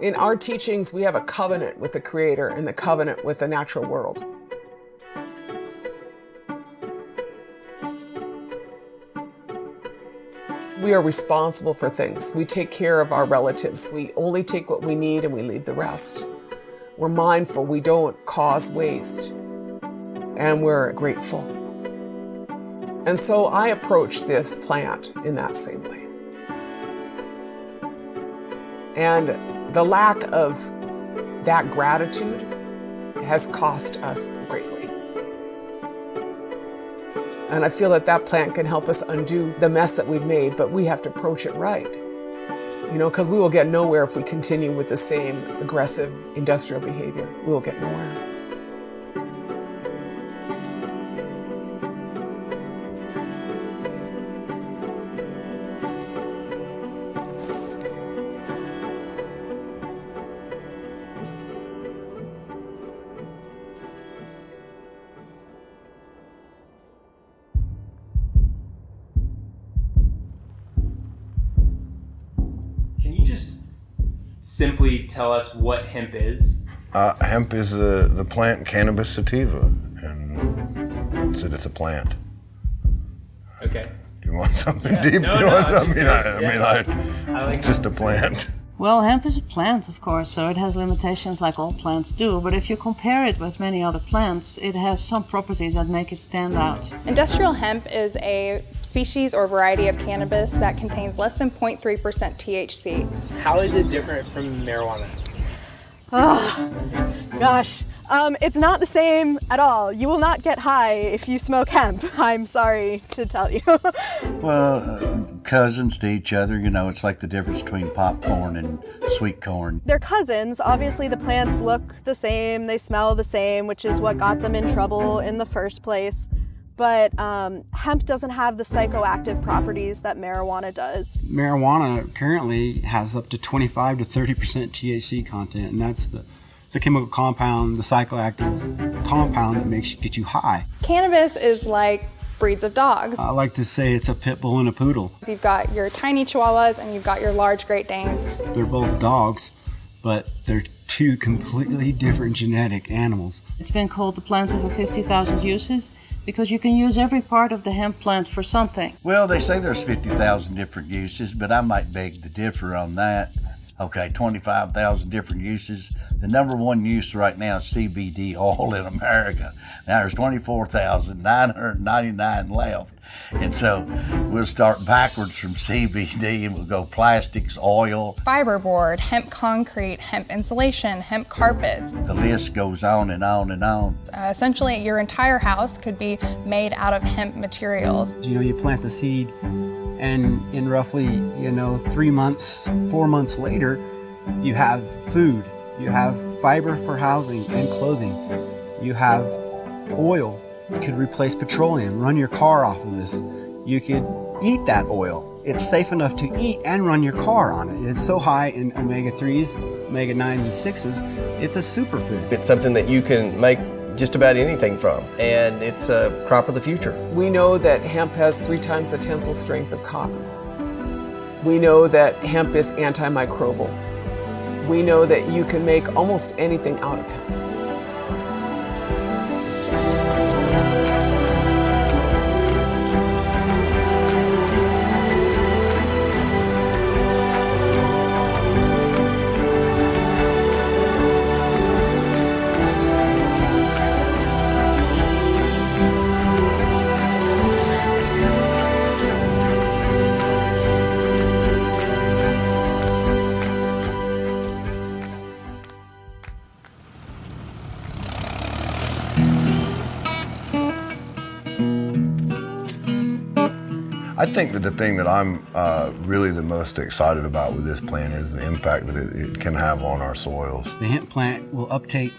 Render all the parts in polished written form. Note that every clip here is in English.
In our teachings, we have a covenant with the Creator and the covenant with the natural world. We are responsible for things. We take care of our relatives. We only take what we need and we leave the rest. We're mindful. We don't cause waste. And we're grateful. And so I approach this plant in that same way. And the lack of that gratitude has cost us greatly. And I feel that that plant can help us undo the mess that we've made, but we have to approach it right. You know, because we will get nowhere if we continue with the same aggressive industrial behavior. We will get nowhere. Simply tell us what hemp is? Hemp is the plant Cannabis sativa, and it's a plant. Okay. Do you want something deep? It's just a plant. Well, hemp is a plant, of course, so it has limitations like all plants do, but if you compare it with many other plants, it has some properties that make it stand out. Industrial hemp is a species or variety of cannabis that contains less than 0.3% THC. How is it different from marijuana? Oh, gosh. It's not the same at all. You will not get high if you smoke hemp. I'm sorry to tell you. Well, cousins to each other, you know, it's like the difference between popcorn and sweet corn. They're cousins. Obviously, the plants look the same, they smell the same, which is what got them in trouble in the first place. But hemp doesn't have the psychoactive properties that marijuana does. Marijuana currently has up to 25 to 30% THC content, and that's the chemical compound, the psychoactive compound that gets you high. Cannabis is like breeds of dogs. I like to say it's a pit bull and a poodle. You've got your tiny Chihuahuas and you've got your large Great Danes. They're both dogs, but they're two completely different genetic animals. It's been called the plant over 50,000 uses because you can use every part of the hemp plant for something. Well, they say there's 50,000 different uses, but I might beg to differ on that. Okay, 25,000 different uses. The number one use right now is CBD oil in America. Now there's 24,999 left. And so we'll start backwards from CBD and we'll go plastics, oil. Fiberboard, hemp concrete, hemp insulation, hemp carpets. The list goes on and on and on. Essentially, your entire house could be made out of hemp materials. You know, you plant the seed and in roughly, 3 months, 4 months later, you have food. You have fiber for housing and clothing. You have oil. You could replace petroleum, run your car off of this. You could eat that oil. It's safe enough to eat and run your car on it. It's so high in omega-3s, omega-9s, and 6s, it's a superfood. It's something that you can make just about anything from, and it's a crop of the future. We know that hemp has 3 times the tensile strength of cotton. We know that hemp is antimicrobial. We know that you can make almost anything out of hemp. I think that the thing that I'm really the most excited about with this plant is the impact that it can have on our soils. The hemp plant will uptake,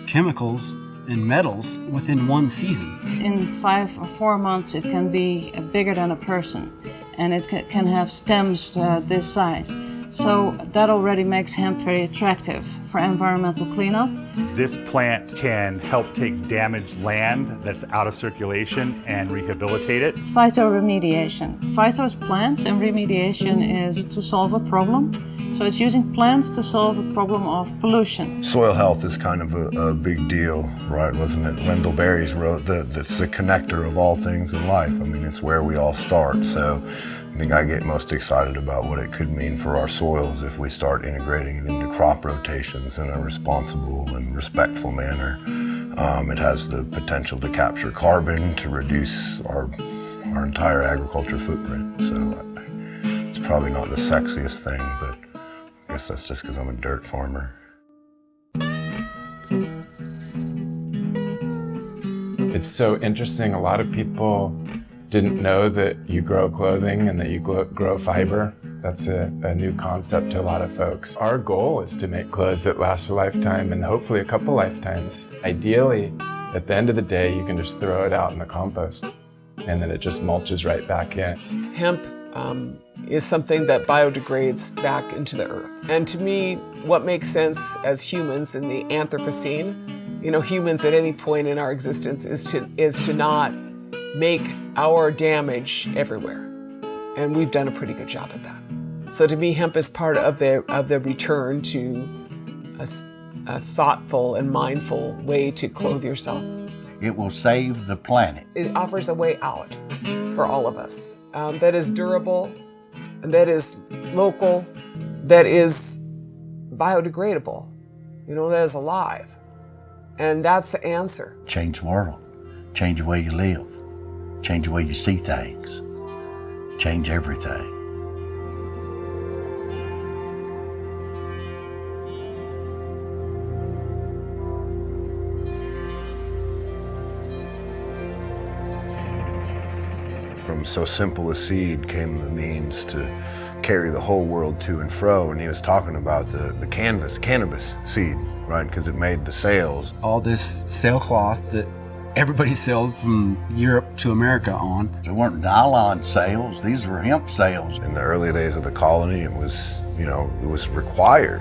chemicals and metals within 1 season. In 5 or 4 months, it can be bigger than a person, and it can have stems this size. So that already makes hemp very attractive for environmental cleanup. This plant can help take damaged land that's out of circulation and rehabilitate it. Phytoremediation. Phyto is plants and remediation is to solve a problem. So it's using plants to solve a problem of pollution. Soil health is kind of a big deal, right? Wasn't it? Wendell Berry's wrote that it's the connector of all things in life. I mean, it's where we all start. So I think I get most excited about what it could mean for our soils if we start integrating it into crop rotations in a responsible and respectful manner. It has the potential to capture carbon, to reduce our entire agriculture footprint. So it's probably not the sexiest thing, but I guess that's just because I'm a dirt farmer. It's so interesting. A lot of people didn't know that you grow clothing and that you grow fiber. That's a new concept to a lot of folks. Our goal is to make clothes that last a lifetime and hopefully a couple lifetimes. Ideally, at the end of the day, you can just throw it out in the compost and then it just mulches right back in. Hemp is something that biodegrades back into the earth. And to me, what makes sense as humans in the Anthropocene, you know, humans at any point in our existence is to not make our damage everywhere. And we've done a pretty good job at that. So to me, hemp is part of the return to a thoughtful and mindful way to clothe yourself. It will save the planet. It offers a way out for all of us that is durable, that is local, that is biodegradable, you know, that is alive. And that's the answer. Change the world, change the way you live, change the way you see things, change everything. From so simple a seed came the means to carry the whole world to and fro, and he was talking about the cannabis seed, right? Because it made the sails. All this sailcloth that everybody sailed from Europe to America on. They weren't nylon sails, these were hemp sails. In the early days of the colony, it was, you know, it was required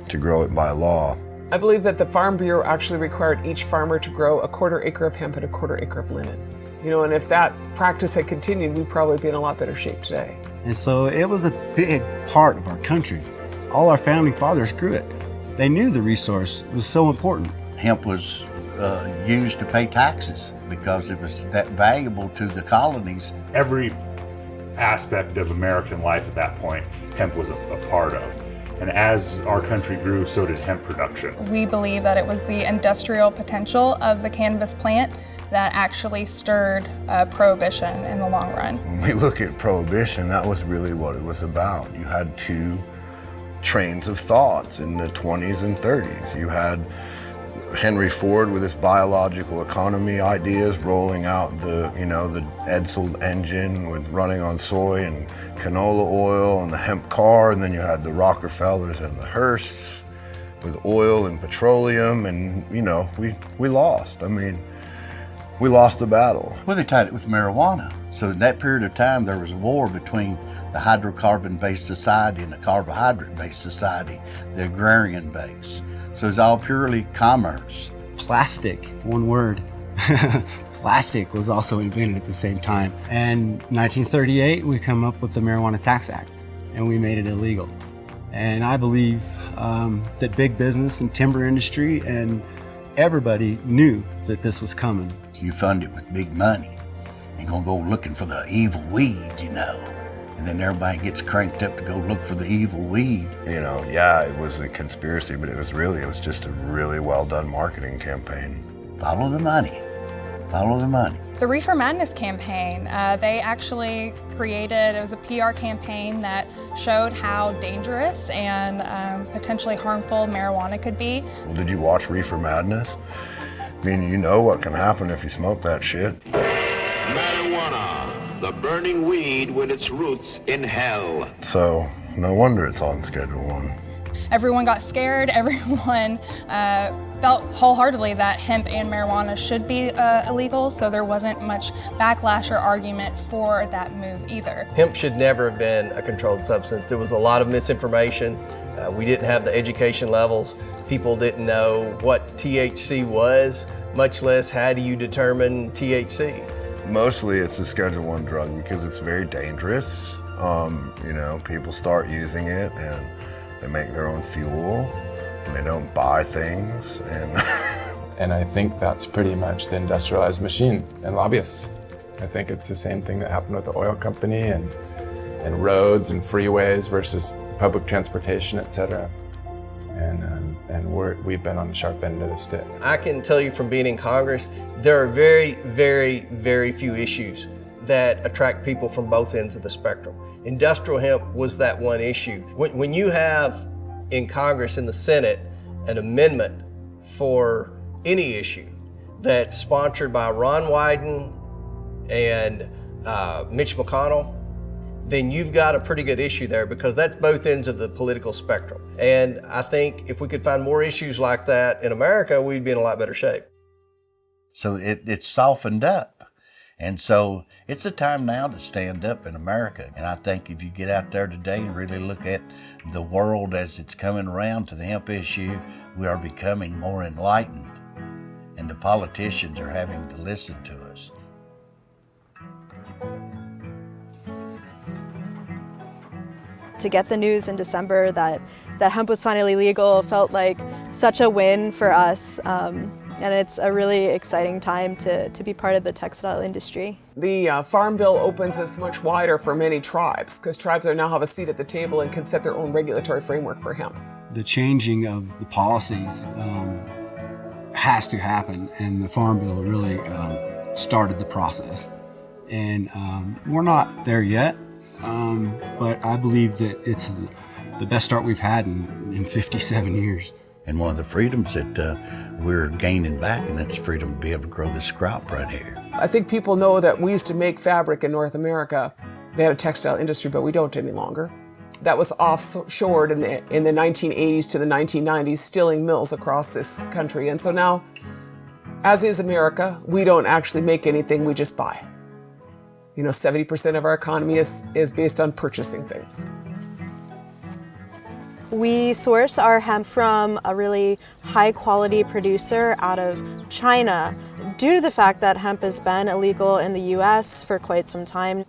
to grow it by law. I believe that the Farm Bureau actually required each farmer to grow a 1/4 acre of hemp and a 1/4 acre of linen. You know, and if that practice had continued, we'd probably be in a lot better shape today. And so it was a big part of our country. All our founding fathers grew it. They knew the resource was so important. Hemp was used to pay taxes because it was that valuable to the colonies. Every aspect of American life at that point, hemp was a part of. And as our country grew, so did hemp production. We believe that it was the industrial potential of the cannabis plant that actually stirred prohibition in the long run. When we look at prohibition, that was really what it was about. You had two trains of thoughts in the 20s and 30s. You had Henry Ford with his biological economy ideas, rolling out the Edsel engine with running on soy and canola oil and the hemp car, and then you had the Rockefellers and the Hearsts with oil and petroleum, and we lost. I mean, we lost the battle. Well, they tied it with marijuana. So in that period of time, there was a war between the hydrocarbon-based society and the carbohydrate-based society, the agrarian base. So it's all purely commerce. Plastic, one word. Plastic was also invented at the same time. And 1938, we come up with the Marijuana Tax Act, and we made it illegal. And I believe that big business and timber industry and everybody knew that this was coming. You fund it with big money. You're gonna go looking for the evil weed, and then everybody gets cranked up to go look for the evil weed. Yeah, it was a conspiracy, but it was just a really well done marketing campaign. Follow the money. Follow the money. The Reefer Madness campaign, they actually created, it was a PR campaign that showed how dangerous and potentially harmful marijuana could be. Well, did you watch Reefer Madness? I mean, you know what can happen if you smoke that shit. Marijuana, the burning weed with its roots in hell. So, no wonder it's on Schedule 1. Everyone got scared. Everyone felt wholeheartedly that hemp and marijuana should be illegal, so there wasn't much backlash or argument for that move either. Hemp should never have been a controlled substance. There was a lot of misinformation. We didn't have the education levels. People didn't know what THC was, much less how do you determine THC. Mostly it's a Schedule I drug because it's very dangerous. You know, people start using it and they make their own fuel and they don't buy things. And I think that's pretty much the industrialized machine and lobbyists. I think it's the same thing that happened with the oil company and roads and freeways versus public transportation, et cetera. And we've been on the sharp end of the stick. I can tell you from being in Congress, there are very, very, very few issues that attract people from both ends of the spectrum. Industrial hemp was that one issue. When you have in Congress, in the Senate, an amendment for any issue that's sponsored by Ron Wyden and Mitch McConnell, then you've got a pretty good issue there because that's both ends of the political spectrum. And I think if we could find more issues like that in America, we'd be in a lot better shape. So it's softened up. And so it's a time now to stand up in America. And I think if you get out there today and really look at the world as it's coming around to the hemp issue, we are becoming more enlightened. And the politicians are having to listen to us. To get the news in December that hemp was finally legal felt like such a win for us. And it's a really exciting time to be part of the textile industry. The Farm Bill opens us much wider for many tribes because tribes now have a seat at the table and can set their own regulatory framework for hemp. The changing of the policies has to happen, and the Farm Bill really started the process. And we're not there yet, but I believe that it's the best start we've had in 57 years. And one of the freedoms that we're gaining back, and that's the freedom to be able to grow this crop right here. I think people know that we used to make fabric in North America. They had a textile industry, but we don't any longer. That was offshored in the 1980s to the 1990s, stealing mills across this country. And so now, as is America, we don't actually make anything, we just buy. You know, 70% of our economy is based on purchasing things. We source our hemp from a really high quality producer out of China. Due to the fact that hemp has been illegal in the US for quite some time,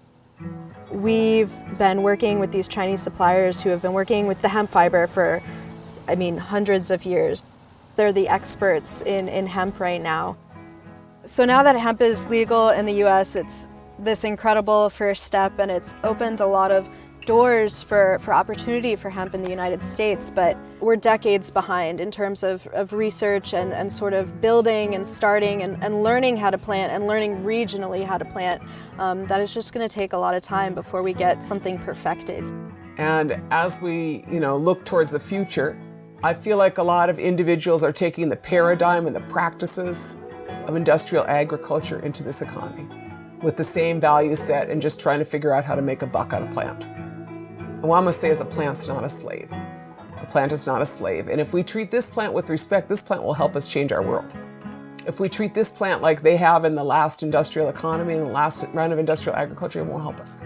we've been working with these Chinese suppliers who have been working with the hemp fiber for, hundreds of years. They're the experts in hemp right now. So now that hemp is legal in the US, it's this incredible first step, and it's opened a lot of doors for opportunity for hemp in the United States, but we're decades behind in terms of research and sort of building and starting and learning how to plant and learning regionally how to plant. That is just going to take a lot of time before we get something perfected. And as we, look towards the future, I feel like a lot of individuals are taking the paradigm and the practices of industrial agriculture into this economy with the same value set and just trying to figure out how to make a buck on a plant. And what I'm going to say is a plant's not a slave. A plant is not a slave. And if we treat this plant with respect, this plant will help us change our world. If we treat this plant like they have in the last industrial economy and the last round of industrial agriculture, it won't help us.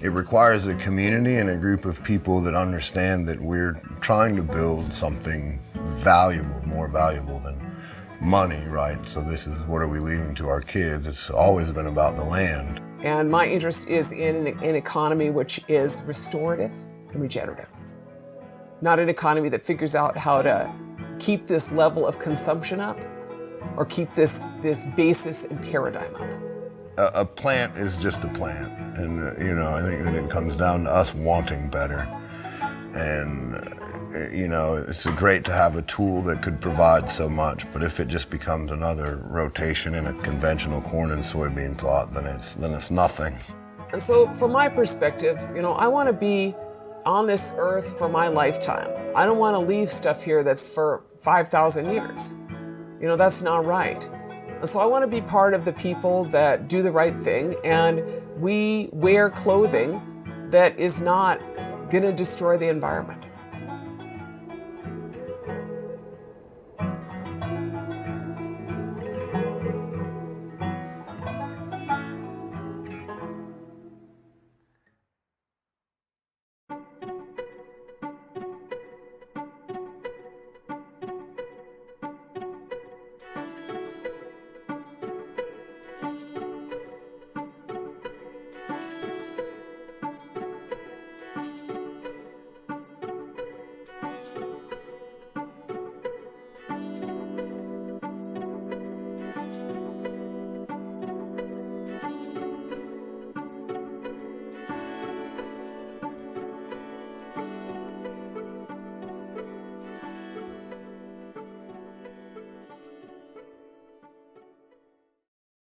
It requires a community and a group of people that understand that we're trying to build something valuable, more valuable than money, right? So this is, what are we leaving to our kids? It's always been about the land. And my interest is in an economy which is restorative and regenerative. Not an economy that figures out how to keep this level of consumption up or keep this basis and paradigm up. A plant is just a plant. And, I think that it comes down to us wanting better. And, it's great to have a tool that could provide so much, but if it just becomes another rotation in a conventional corn and soybean plot, then it's nothing. And so from my perspective, I want to be on this earth for my lifetime. I don't want to leave stuff here that's for 5,000 years. That's not right. And so I want to be part of the people that do the right thing, and we wear clothing that is not going to destroy the environment.